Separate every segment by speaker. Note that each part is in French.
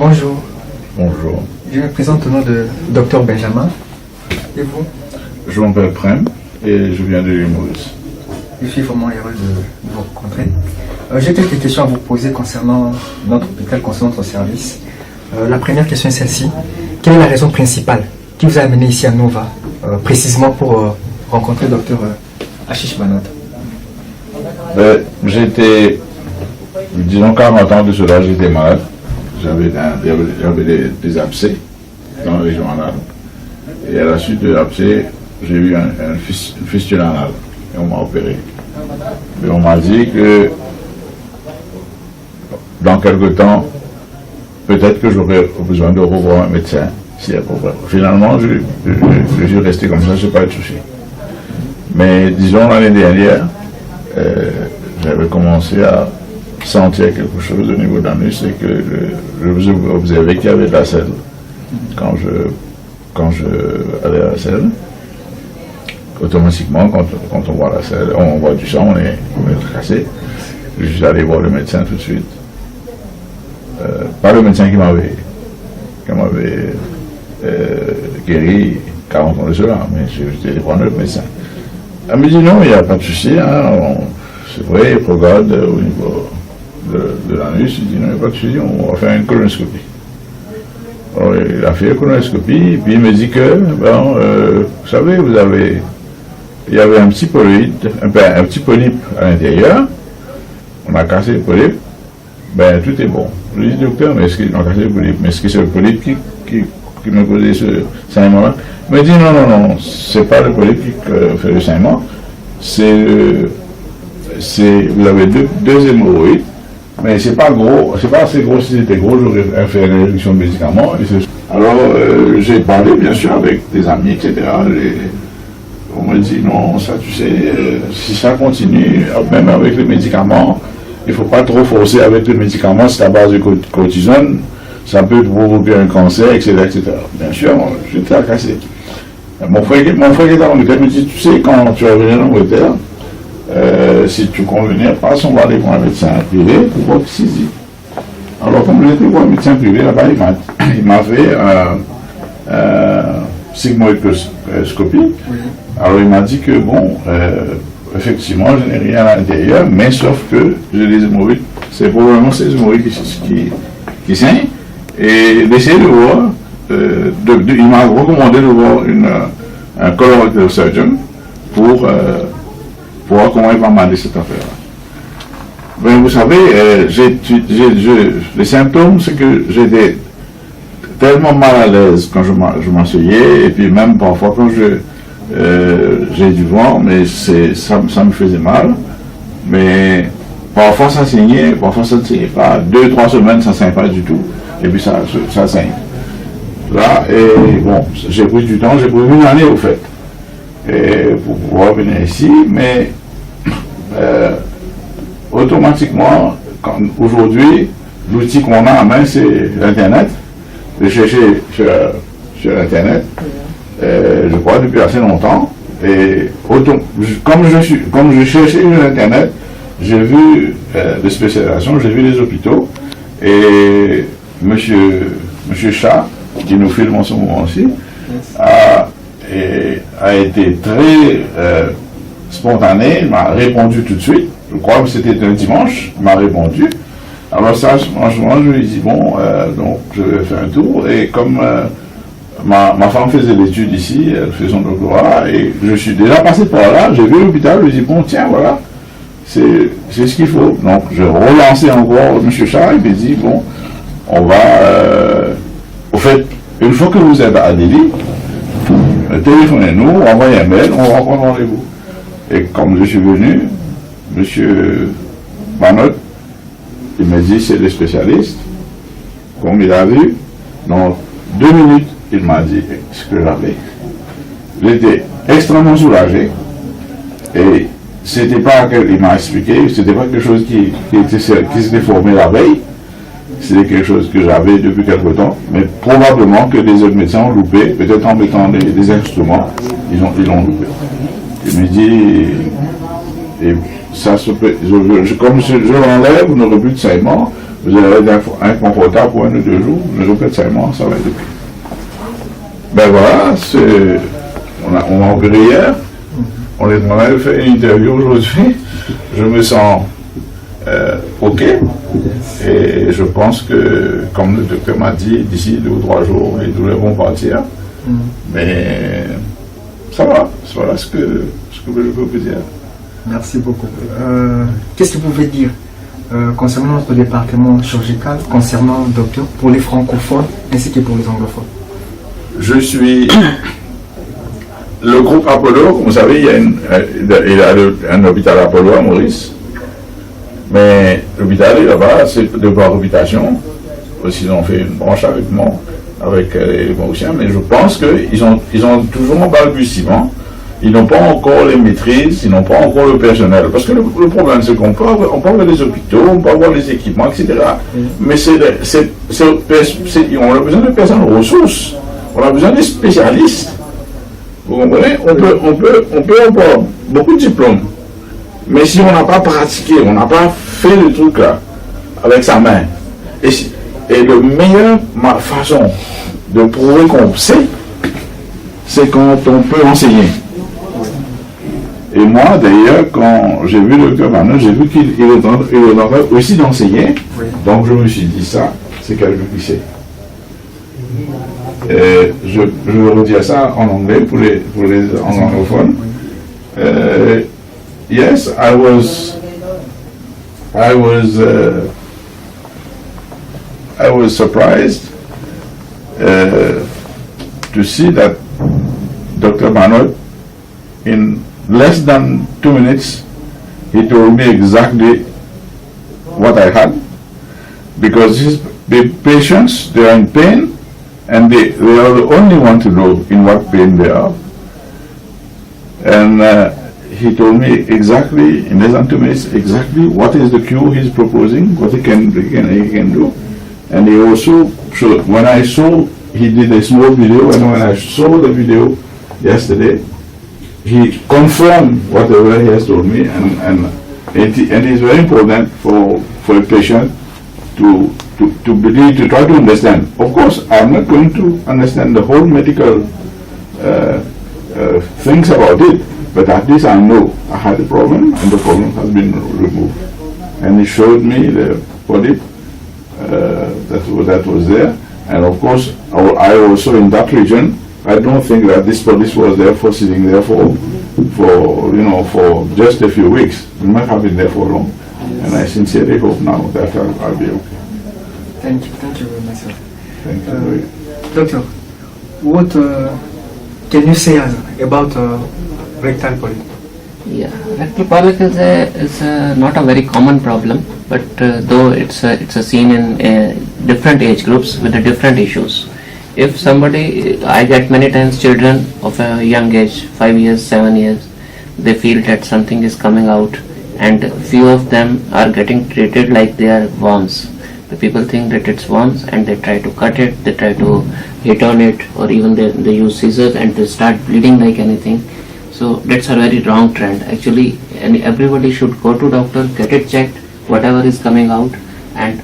Speaker 1: Bonjour.
Speaker 2: Bonjour.
Speaker 1: Je me présente au nom de Dr Benjamin. Et vous?
Speaker 2: Je m'appelle Prem et je viens de l'île Maurice.
Speaker 1: Je suis vraiment heureux de vous rencontrer. J'ai quelques questions à vous poser concernant notre hôpital, concernant notre service. La première question est celle-ci. Quelle est la raison principale qui vous a amené ici à Nova, précisément pour rencontrer le Dr Ashish Banod?
Speaker 2: J'étais, disons 40 ans de cela, j'étais malade. J'avais des abcès dans la région anale. Et à la suite de l'abcès, j'ai eu une fistule anale. Et on m'a opéré. Et on m'a dit que dans quelque temps, peut-être que j'aurais besoin de revoir un médecin s'il y a problème. Finalement, je suis resté comme ça, je n'ai pas eu de souci. Mais disons l'année dernière, j'avais commencé à sentir quelque chose au niveau de l'anus et que je observais qu'il y avait de la selle. Quand je allais à la selle, automatiquement, quand on voit la selle, on voit du sang, on est cassé. Je suis allé voir le médecin tout de suite. Pas le médecin qui m'avait guéri 40 ans de cela, mais j'étais allé voir le médecin. Elle me dit non, il n'y a pas de souci, hein, c'est vrai, il regarde au niveau de l'anus, il dit non, il n'y a pas de souci, on va faire une colonoscopie. Alors il a fait une colonoscopie, puis il me dit que, bon, vous savez, il y avait un petit polype, un petit polype à l'intérieur, on a cassé le polype, ben tout est bon. Je lui dis docteur, mais est-ce qu'ils ont cassé le polype? Mais est-ce que c'est le polype qui me causait ce saignement-là? Il me dit non, c'est pas le polype qui fait le saignement, vous avez deux hémorroïdes, mais c'est pas gros, c'est pas assez gros. Si c'était gros, j'aurais fait une réduction de médicaments. Alors j'ai parlé bien sûr avec des amis, etc. On me dit non, ça tu sais, si ça continue, même avec les médicaments, il ne faut pas trop forcer avec les médicaments, c'est à base de cortisone, ça peut provoquer un cancer, etc. Bien sûr, j'étais cassé. Mon frère qui est en Angleterre me dit, tu sais, quand tu vas venir en Angleterre, si tu convenais, passe, on va aller voir un médecin privé pour voir ce qu'il dit. Alors, comme j'étais voir un médecin privé, là-bas, il m'a fait sigmoïdoscopie. Alors, il m'a dit que, bon, effectivement, je n'ai rien à l'intérieur, mais sauf que j'ai des hémorroïdes. C'est probablement ces hémorroïdes qui saignent. Et d'essayer de voir, il m'a recommandé de voir un colorectal surgeon pour voir comment il va m'aider cette affaire-là. Ben, vous savez, les symptômes, c'est que j'étais tellement mal à l'aise quand je m'asseyais, et puis même parfois quand j'ai du vent, mais ça me faisait mal. Mais parfois ça saignait, parfois ça ne saignait pas. 2-3 semaines, ça ne saigne pas du tout, et puis ça saigne. Là, et bon, j'ai pris du temps, j'ai pris une année au fait, pour pouvoir venir ici, mais automatiquement, aujourd'hui, l'outil qu'on a en main, c'est l'Internet. J'ai cherché sur Internet, je crois, depuis assez longtemps, et comme je cherchais sur Internet, j'ai vu des spécialisations, j'ai vu les hôpitaux, et Monsieur Chat, qui nous filme en ce moment aussi, a été très spontané, il m'a répondu tout de suite. Je crois que c'était un dimanche, il m'a répondu. Alors ça, franchement, je lui ai dit, bon, donc je vais faire un tour, et comme ma femme faisait l'étude ici, elle fait son doctorat, et je suis déjà passé par là, j'ai vu l'hôpital, je lui ai dit, bon, tiens, voilà, c'est ce qu'il faut. Donc je relancé encore M. Chat, il m'a dit, bon, on va, au fait, une fois que vous êtes à Delhi, téléphonez-nous, envoyez un mail, on va prendre rendez-vous. Et comme je suis venu, M. Banod, il m'a dit, c'est le spécialiste, comme il a vu, dans 2 minutes, il m'a dit ce que j'avais. J'étais extrêmement soulagé, et c'était pas qu'il m'a expliqué, c'était pas quelque chose qui s'était formé la veille, c'était quelque chose que j'avais depuis quelque temps, mais probablement que les autres médecins ont loupé, peut-être en mettant des instruments, ils l'ont loupé. Il me dit, et ça se peut, comme je l'enlève, vous n'aurez plus de saignement, vous allez être inconfortable pour 1 ou 2 jours, vous n'aurez plus de saignement, ça va être pire. Ben voilà, on m'a opéré hier, on a fait une interview aujourd'hui, je me sens ok, et je pense que, comme le docteur m'a dit, d'ici 2 ou 3 jours, les douleurs vont partir, mais ça va, voilà ce que je peux vous dire.
Speaker 1: Merci beaucoup. Qu'est-ce que vous pouvez dire concernant notre département chirurgical, concernant le docteur, pour les francophones ainsi que pour les anglophones?
Speaker 2: Je suis le groupe Apollo, comme vous savez, il y a un hôpital Apollo à Maurice, mais l'hôpital là-bas, c'est de par réputation. Aussi, ils ont fait une branche avec les Mauriciens, mais je pense qu'ils ont toujours un balbutiement. Ils n'ont pas encore les maîtrises, ils n'ont pas encore le personnel. Parce que le problème, c'est qu'on peut avoir des hôpitaux, on peut avoir les équipements, etc. Mais on a besoin de personnes ressources. On a besoin de spécialistes. Vous comprenez? On peut avoir beaucoup de diplômes. Mais si on n'a pas pratiqué, on n'a pas fait le truc là, avec sa main. Et la meilleure façon de prouver qu'on sait, c'est quand on peut enseigner. Et moi, d'ailleurs, quand j'ai vu le docteur Manon, j'ai vu qu'il est en train aussi d'enseigner. Oui. Donc je me suis dit, ça, c'est quelqu'un qui sait. Je vais redire ça en anglais pour les anglophones. Yes, I was surprised to see that Dr. Manot, in less than 2 minutes, he told me exactly what I had, because the patients, they are in pain, and they are the only one to know in what pain they are. And he told me exactly, in less than 2 minutes, exactly what is the cure he's proposing, what he can do. And he also showed, when I saw, he did a small video, and when I saw the video yesterday, he confirmed whatever he has told me, and it is very important for a patient to believe, to try to understand. Of course, I'm not going to understand the whole medical things about it, but at least I know I had a problem, and the problem has been removed. And he showed me the polyp that was there, and of course, I also in that region. I don't think that this polyp was there for sitting there for just a few weeks. It might have been there for long, and I sincerely hope now that I'll be okay.
Speaker 1: Thank you very much, sir.
Speaker 2: Thank you.
Speaker 1: Doctor, what can you say about rectal polyp?
Speaker 3: Yeah, rectal polyp is not a very common problem, but though it's a seen in different age groups with the different issues. If somebody, I get many times children of a young age, 5 years, 7 years, they feel that something is coming out, and few of them are getting treated like they are worms. The people think that it's worms, and they try to cut it, they try to hit on it, or even they use scissors and they start bleeding like anything. So that's a very wrong trend. Actually, everybody should go to doctor, get it checked, whatever is coming out, and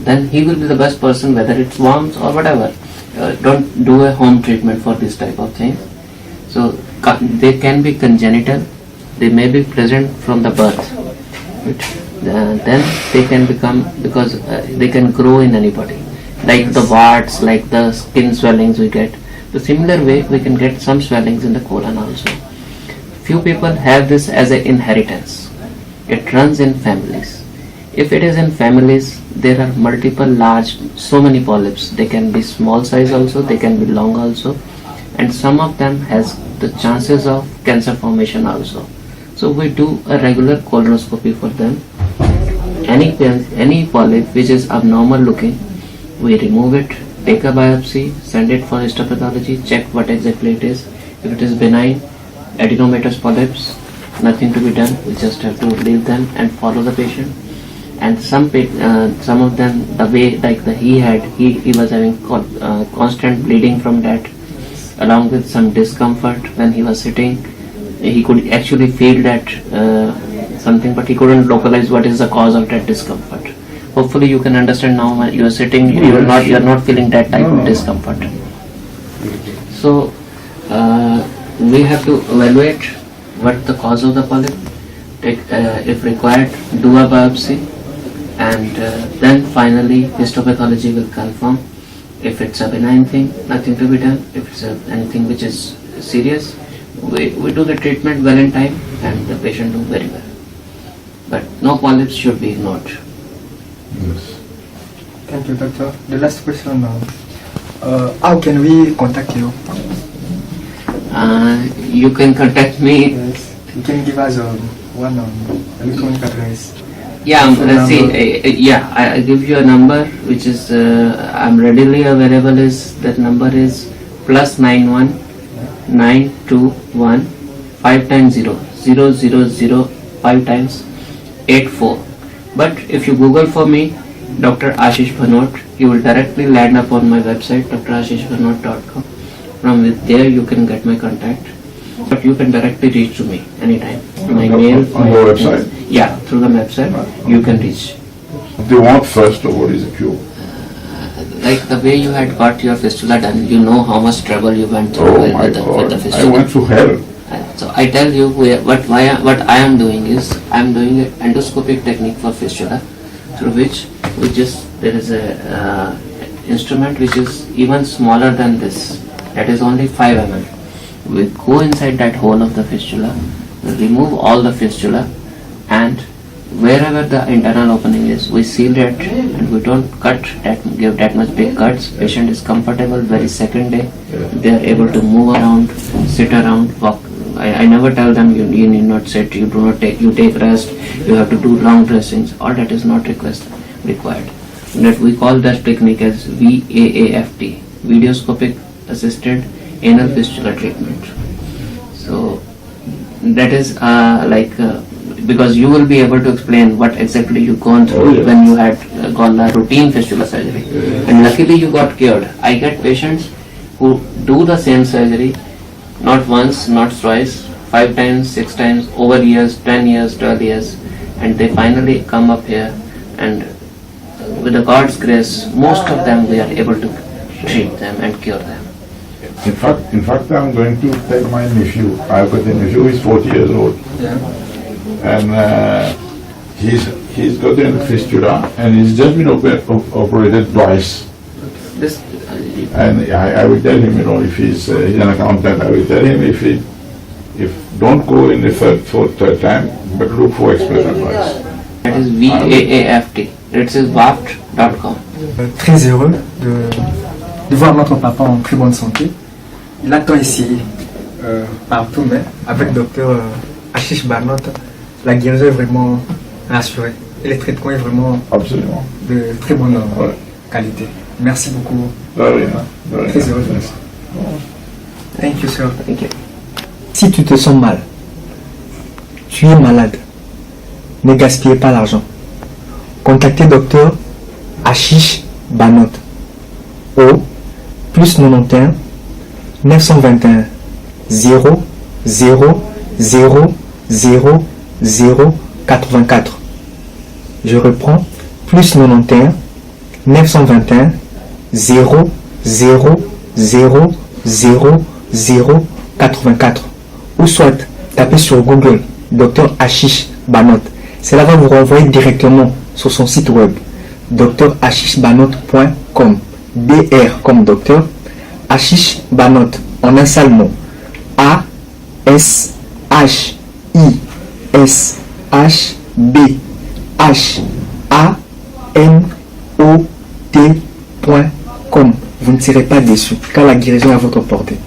Speaker 3: then he will be the best person, whether it's worms or whatever. Don't do a home treatment for this type of thing. So they can be congenital, they may be present from the birth, but then they can become, because they can grow in anybody, like the warts, like the skin swellings we get. The similar way we can get some swellings in the colon also. Few people have this as an inheritance. It runs in families. If it is in families, there are multiple large, so many polyps. They can be small size also, they can be long also, and some of them has the chances of cancer formation also. So we do a regular colonoscopy for them. Any polyp which is abnormal looking, we remove it, take a biopsy, send it for histopathology, check what exactly it is. If it is benign, adenomatous polyps, nothing to be done. We just have to leave them and follow the patient. And some of them, the way like he was having constant bleeding from that, along with some discomfort when he was sitting. he could actually feel that something, but he couldn't localize what is the cause of that discomfort. Hopefully you can understand now. When you are sitting, you are not feeling that type of discomfort. So we have to evaluate what the cause of the polyp. If required, do a biopsy, and then finally histopathology will confirm if it's a benign thing, nothing to be done. If it's anything which is serious, we do the treatment well in time and the patient do very well. But no polyps should be ignored.
Speaker 2: Yes.
Speaker 1: Thank you, doctor. The last question, how can we contact you?
Speaker 3: You can contact me.
Speaker 1: Yes. You can give us one electronic address.
Speaker 3: Yeah, I give you a number which is I'm readily available. Is that number is +91 921 5 times 0 0 0 0 5 times 84. But if you Google for me, Dr. Ashish Bhanot, you will directly land up on my website, drashishbhanot.com. From there you can get my contact, but you can directly reach to me anytime. My mail.
Speaker 2: On your website?
Speaker 3: Yeah, through the website you can reach.
Speaker 2: They want first of what is the cure?
Speaker 3: Like the way you had got your fistula done, you know how much trouble you went through
Speaker 2: Oh
Speaker 3: with
Speaker 2: my
Speaker 3: the
Speaker 2: God, I
Speaker 3: fistula.
Speaker 2: went through hell.
Speaker 3: So I tell you what I am doing is I am doing an endoscopic technique for fistula, through which there is a instrument which is even smaller than this. That is only 5 mm. We go inside that hole of the fistula, remove all the fistula, and wherever the internal opening is, we seal it, and we don't give that much big cuts. Patient is comfortable. Very second day, they are able to move around, sit around, walk. I never tell them you need not sit. You take rest. You have to do long dressings. All that is not required. That we call that technique as VAAFT, Videoscopic Assisted Anal Fistula Treatment. So that is because you will be able to explain what exactly you gone through when you had gone a routine fistula surgery, and luckily you got cured. I get patients who do the same surgery not once, not twice, 5 times, 6 times, over years, 10 years, 12 years, and they finally come up here, and with the God's grace, most of them we are able to treat them and cure them.
Speaker 2: In fact, I'm going to take my nephew. I've got a nephew, he's 40 years old.
Speaker 1: Yeah.
Speaker 2: And he's got a fistula, and he's just been operated twice.
Speaker 3: This
Speaker 2: And I will tell him, if he's an accountant, I will tell him if don't go in the third time, but look for expert advice.
Speaker 3: that is VAAFT. It is waft.com.
Speaker 1: Très heureux de voir notre papa en très bonne santé. Il a tant essayé partout, mais avec docteur Ashish Bhanot, la guérison est vraiment rassurée. Et le traitement est vraiment
Speaker 2: Absolument.
Speaker 1: de très bonne qualité. Merci beaucoup.
Speaker 2: Very
Speaker 1: Très heureux.
Speaker 2: nice.
Speaker 1: Thank you, sir.
Speaker 3: Thank you.
Speaker 1: Si tu te sens mal, tu es malade, ne gaspillez pas l'argent. Contactez docteur Ashish Bhanot au +91 921 0 0 0 0 0 84. Je reprends, +91 921 0 0 0 0 0 84, ou soit tapez sur Google Dr Ashish Bhanot. Cela va vous renvoyer directement sur son site web drashishbhanot.com. DR comme docteur, Ashish Bhanot en un seul mot, ASHISHBHANOT.com. Vous ne serez pas déçus car la guérison est à votre portée.